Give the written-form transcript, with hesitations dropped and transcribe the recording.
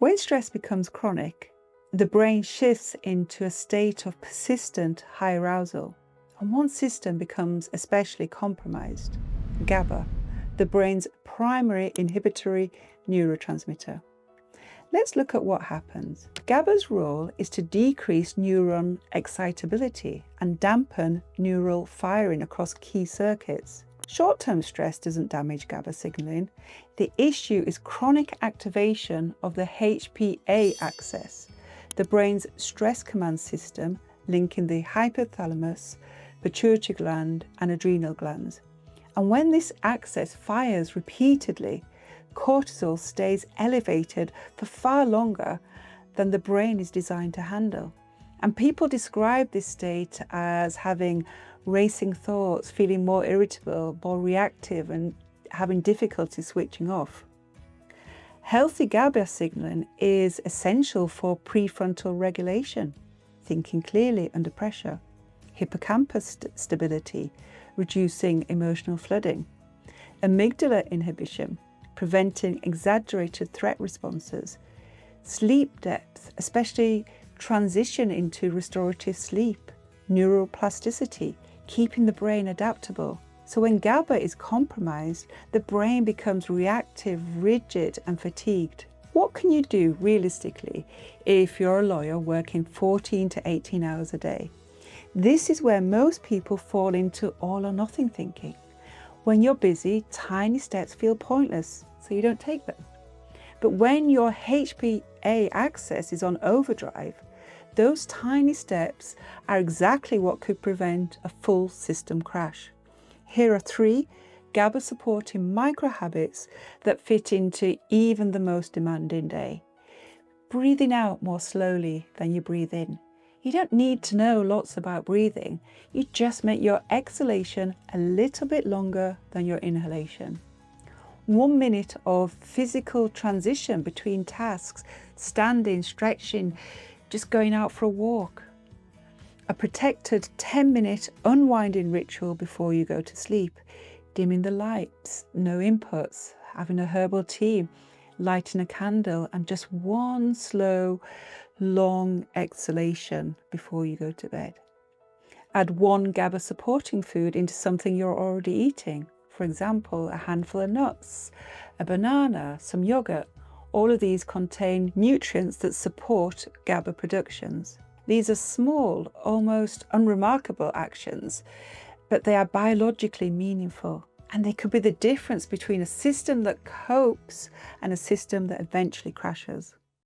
When stress becomes chronic, the brain shifts into a state of persistent high arousal, and one system becomes especially compromised: GABA, the brain's primary inhibitory neurotransmitter. Let's look at what happens. GABA's role is to decrease neuron excitability and dampen neural firing across key circuits. Short-term stress doesn't damage GABA signaling. The issue is chronic activation of the HPA axis, the brain's stress command system linking the hypothalamus, pituitary gland and adrenal glands. And when this axis fires repeatedly, cortisol stays elevated for far longer than the brain is designed to handle. And people describe this state as having racing thoughts, feeling more irritable, more reactive, and having difficulty switching off. Healthy GABA signaling is essential for prefrontal regulation, thinking clearly under pressure, hippocampus stability, reducing emotional flooding, amygdala inhibition, preventing exaggerated threat responses, sleep depth, especially transition into restorative sleep, neuroplasticity, keeping the brain adaptable. So when GABA is compromised, the brain becomes reactive, rigid and fatigued. What can you do realistically if you're a lawyer working 14 to 18 hours a day? This is where most people fall into all or nothing thinking. When you're busy, tiny steps feel pointless, so you don't take them. But when your HPA axis is on overdrive, those tiny steps are exactly what could prevent a full system crash. Here are 3 GABA supporting micro habits that fit into even the most demanding day. Breathing out more slowly than you breathe in. You don't need to know lots about breathing. You just make your exhalation a little bit longer than your inhalation. 1 minute of physical transition between tasks, standing, stretching, just going out for a walk. A protected 10-minute unwinding ritual before you go to sleep. Dimming the lights, no inputs, having a herbal tea, lighting a candle, and just one slow, long exhalation before you go to bed. Add 1 GABA supporting food into something you're already eating. For example, a handful of nuts, a banana, some yogurt. All of these contain nutrients that support GABA productions. These are small, almost unremarkable actions, but they are biologically meaningful, and they could be the difference between a system that copes and a system that eventually crashes.